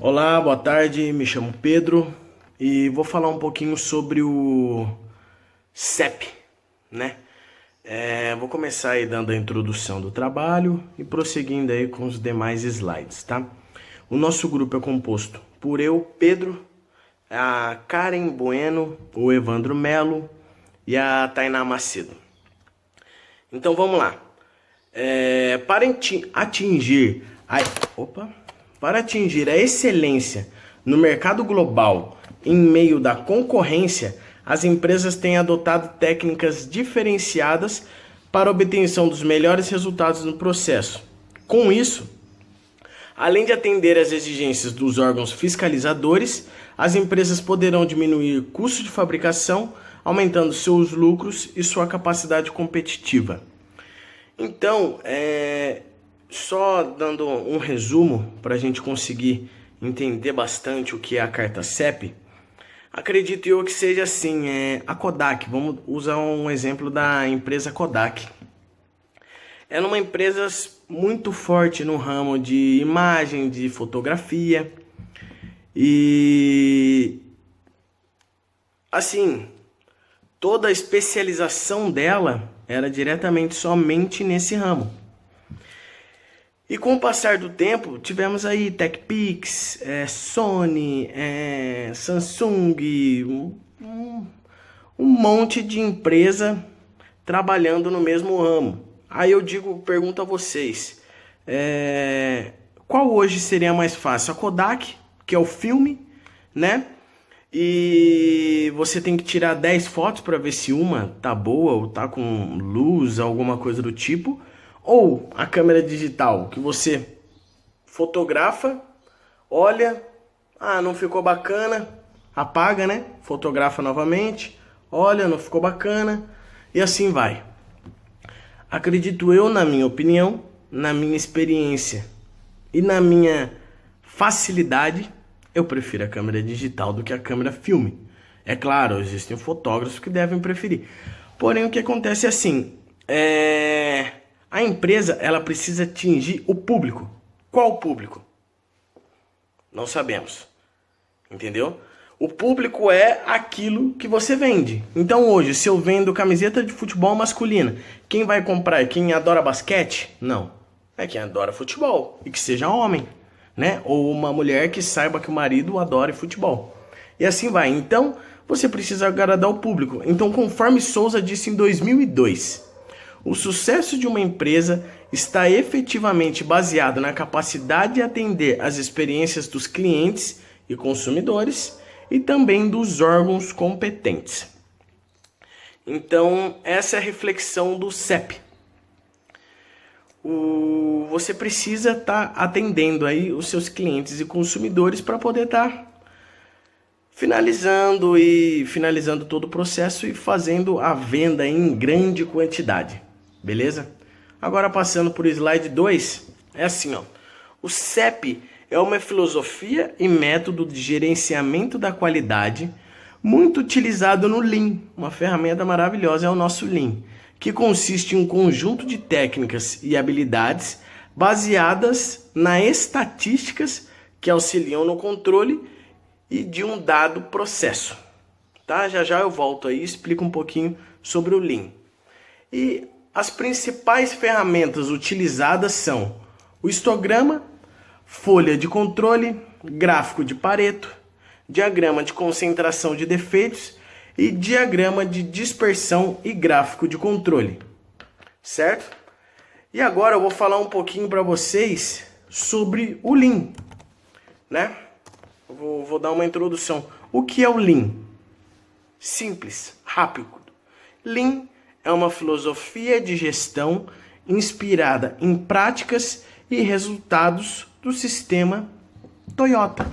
Olá, boa tarde, me chamo Pedro e vou falar um pouquinho sobre o CEP, né? Vou começar aí dando a introdução do trabalho e prosseguindo aí com os demais slides, tá? O nosso grupo é composto por eu, Pedro, a Karen Bueno, o Evandro Melo e a Tainá Macedo. Então vamos lá. Para atingir para atingir a excelência no mercado global em meio da concorrência, as empresas têm adotado técnicas diferenciadas para a obtenção dos melhores resultados no processo. Com isso, além de atender às exigências dos órgãos fiscalizadores, as empresas poderão diminuir custo de fabricação, aumentando seus lucros e sua capacidade competitiva. Então, só dando um resumo para a gente conseguir entender bastante o que é a carta CEP, acredito eu que seja assim, a Kodak. Vamos usar um exemplo da empresa Kodak. É uma empresa muito forte no ramo de imagem, de fotografia e assim, toda a especialização dela era diretamente somente nesse ramo. E com o passar do tempo, tivemos aí TechPix, Sony, Samsung, um monte de empresa trabalhando no mesmo ramo. Aí eu pergunto a vocês, qual hoje seria mais fácil? A Kodak, que é o filme, né? E você tem que tirar 10 fotos para ver se uma tá boa ou tá com luz, alguma coisa do tipo. Ou a câmera digital, que você fotografa, olha, não ficou bacana, apaga, né? Fotografa novamente, olha, não ficou bacana, e assim vai. Acredito eu, na minha opinião, na minha experiência e na minha facilidade, eu prefiro a câmera digital do que a câmera filme. É claro, existem fotógrafos que devem preferir. Porém, o que acontece é assim, a empresa, ela precisa atingir o público. Qual público? Não sabemos. Entendeu? O público é aquilo que você vende. Então hoje, se eu vendo camiseta de futebol masculina, quem vai comprar é quem adora basquete? Não. É quem adora futebol e que seja homem, né? Ou uma mulher que saiba que o marido adora futebol. E assim vai. Então, você precisa agradar o público. Então, conforme Souza disse em 2002... o sucesso de uma empresa está efetivamente baseado na capacidade de atender às experiências dos clientes e consumidores e também dos órgãos competentes. Então, essa é a reflexão do CEP. Você precisa estar atendendo aí os seus clientes e consumidores para poder estar finalizando todo o processo e fazendo a venda em grande quantidade. Beleza? Agora passando por slide 2, é assim, ó. O CEP é uma filosofia e método de gerenciamento da qualidade muito utilizado no Lean. Uma ferramenta maravilhosa é o nosso Lean, que consiste em um conjunto de técnicas e habilidades baseadas nas estatísticas que auxiliam no controle e de um dado processo. Tá? Já já eu volto aí e explico um pouquinho sobre o Lean. E as principais ferramentas utilizadas são o histograma, folha de controle, gráfico de Pareto, diagrama de concentração de defeitos e diagrama de dispersão e gráfico de controle. Certo? E agora eu vou falar um pouquinho para vocês sobre o Lean, né? Vou dar uma introdução. O que é o Lean? Simples, rápido. Lean é uma filosofia de gestão inspirada em práticas e resultados do sistema Toyota.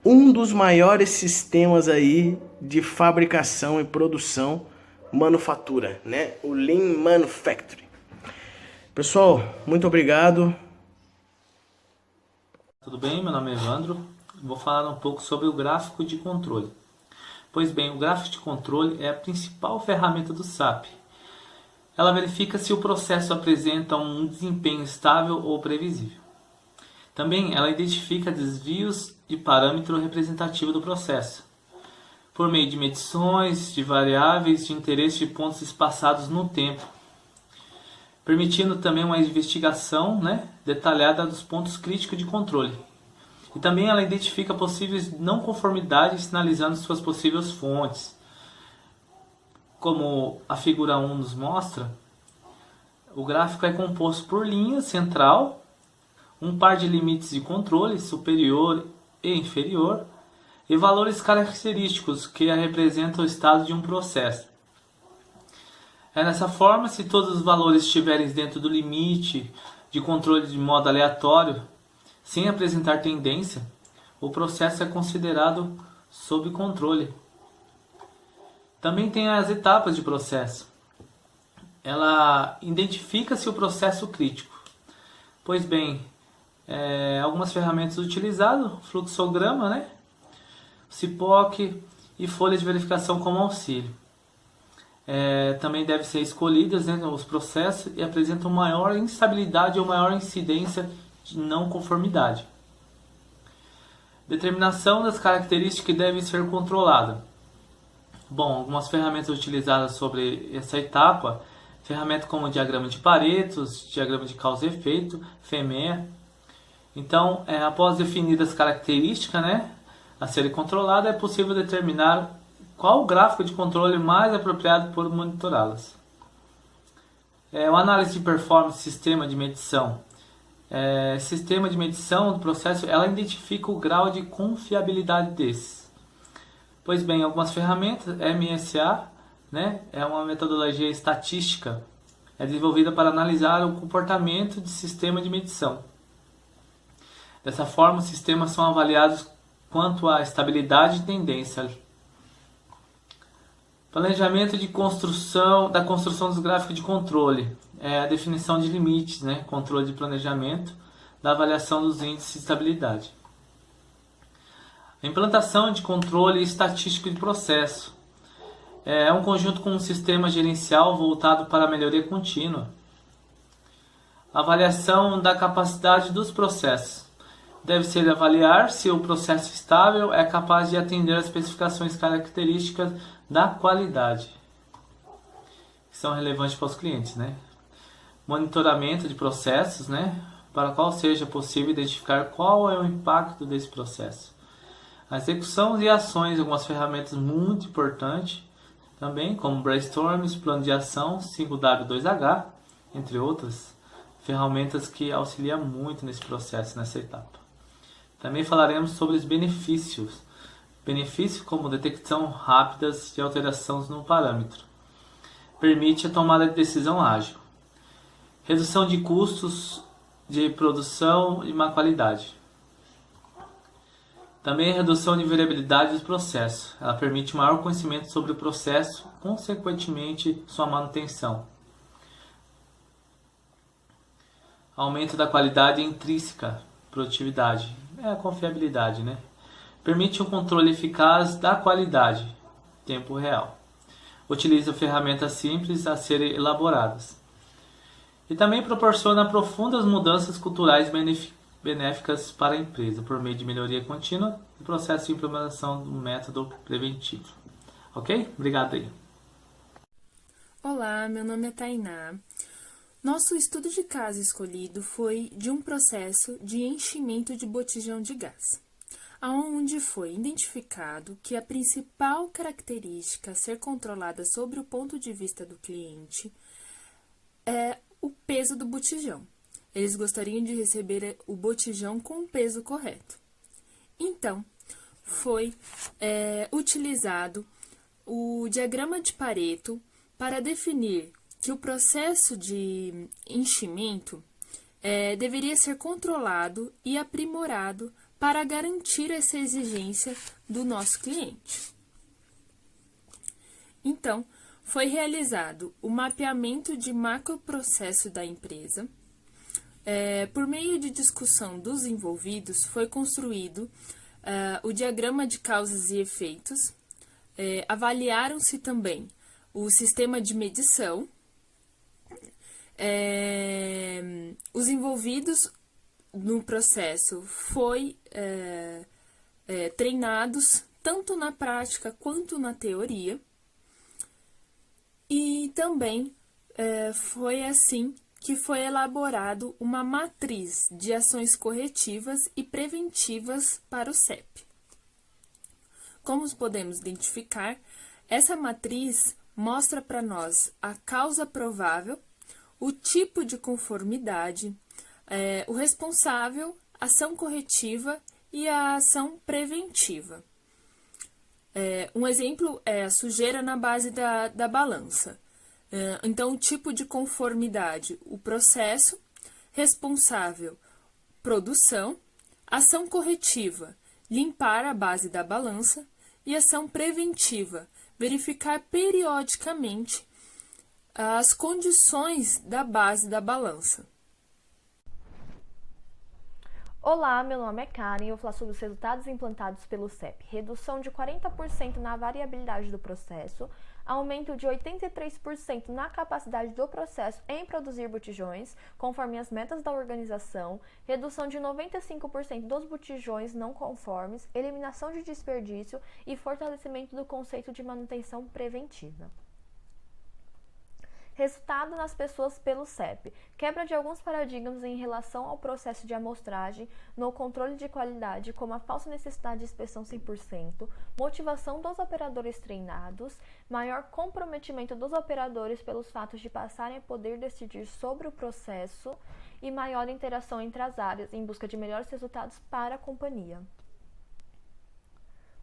Um dos maiores sistemas aí de fabricação e produção, manufatura, né? O Lean Manufacturing. Pessoal, muito obrigado. Tudo bem? Meu nome é Evandro. Vou falar um pouco sobre o gráfico de controle. Pois bem, o gráfico de controle é a principal ferramenta do SAP. Ela verifica se o processo apresenta um desempenho estável ou previsível. Também ela identifica desvios de parâmetro representativo do processo, por meio de medições de variáveis de interesse de pontos espaçados no tempo, permitindo também uma investigação, detalhada dos pontos críticos de controle. E também ela identifica possíveis não conformidades, sinalizando suas possíveis fontes. Como a figura 1 nos mostra, o gráfico é composto por linha central, um par de limites de controle superior e inferior, e valores característicos que representam o estado de um processo. Nessa forma, se todos os valores estiverem dentro do limite de controle de modo aleatório, sem apresentar tendência, o processo é considerado sob controle. Também tem as etapas de processo. Ela identifica se o processo crítico. Pois bem, algumas ferramentas utilizadas, fluxograma, CIPOC e folhas de verificação como auxílio. Também devem ser escolhidas os processos e apresentam maior instabilidade ou maior incidência de não conformidade. Determinação das características que devem ser controladas. Bom, algumas ferramentas utilizadas sobre essa etapa, ferramentas como o diagrama de Pareto, diagrama de causa e efeito, FEMEA. Então, após definidas as características a serem controladas, é possível determinar qual o gráfico de controle mais apropriado por monitorá-las. O análise de performance sistema de medição. Sistema de medição do processo, ela identifica o grau de confiabilidade desses. Pois bem, algumas ferramentas, MSA, é uma metodologia estatística, é desenvolvida para analisar o comportamento de sistema de medição. Dessa forma, os sistemas são avaliados quanto à estabilidade e tendência. Planejamento de construção, da construção dos gráficos de controle. A definição de limites, controle de planejamento, da avaliação dos índices de estabilidade. A implantação de controle estatístico de processo. É um conjunto com um sistema gerencial voltado para a melhoria contínua. Avaliação da capacidade dos processos. Deve-se avaliar se o processo estável é capaz de atender às especificações características da qualidade, que são relevantes para os clientes. Monitoramento de processos, para qual seja possível identificar qual é o impacto desse processo. A execução e ações, algumas ferramentas muito importantes, também como brainstorms, plano de ação, 5W2H, entre outras ferramentas que auxiliam muito nesse processo, nessa etapa. Também falaremos sobre os benefícios. Benefícios como detecção rápidas de alterações no parâmetro. Permite a tomada de decisão ágil. Redução de custos de produção e má qualidade. Também a redução de variabilidade dos processos. Ela permite maior conhecimento sobre o processo, consequentemente sua manutenção. Aumento da qualidade intrínseca, produtividade. A confiabilidade, Permite um controle eficaz da qualidade, tempo real. Utiliza ferramentas simples a serem elaboradas. E também proporciona profundas mudanças culturais benéficas para a empresa, por meio de melhoria contínua e processo de implementação do método preventivo. Ok? Obrigado aí. Olá, meu nome é Tainá. Nosso estudo de caso escolhido foi de um processo de enchimento de botijão de gás, onde foi identificado que a principal característica a ser controlada sobre o ponto de vista do cliente é o peso do botijão. Eles gostariam de receber o botijão com o peso correto. Então, foi utilizado o diagrama de Pareto para definir que o processo de enchimento deveria ser controlado e aprimorado para garantir essa exigência do nosso cliente. Então, foi realizado o mapeamento de macroprocesso da empresa. Por meio de discussão dos envolvidos, foi construído o diagrama de causas e efeitos. Avaliaram-se também o sistema de medição. Os envolvidos no processo foi treinados tanto na prática quanto na teoria. E também foi assim que foi elaborado uma matriz de ações corretivas e preventivas para o CEP. Como podemos identificar, essa matriz mostra para nós a causa provável, o tipo de conformidade, o responsável, ação corretiva e a ação preventiva. Um exemplo é a sujeira na base da balança. Então, o tipo de conformidade, o processo, responsável, produção, ação corretiva, limpar a base da balança e ação preventiva, verificar periodicamente as condições da base da balança. Olá, meu nome é Karen e eu vou falar sobre os resultados implantados pelo CEP. Redução de 40% na variabilidade do processo, aumento de 83% na capacidade do processo em produzir botijões, conforme as metas da organização, redução de 95% dos botijões não conformes, eliminação de desperdício e fortalecimento do conceito de manutenção preventiva. Resultado nas pessoas pelo CEP. Quebra de alguns paradigmas em relação ao processo de amostragem no controle de qualidade, como a falsa necessidade de inspeção 100%, motivação dos operadores treinados, maior comprometimento dos operadores pelos fatos de passarem a poder decidir sobre o processo e maior interação entre as áreas em busca de melhores resultados para a companhia.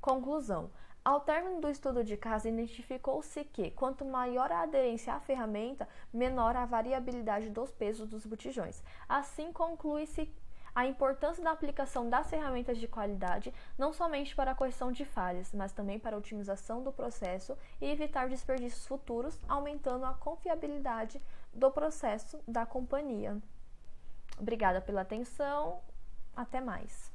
Conclusão. Ao término do estudo de caso, identificou-se que, quanto maior a aderência à ferramenta, menor a variabilidade dos pesos dos botijões. Assim, conclui-se a importância da aplicação das ferramentas de qualidade, não somente para a correção de falhas, mas também para a otimização do processo e evitar desperdícios futuros, aumentando a confiabilidade do processo da companhia. Obrigada pela atenção. Até mais.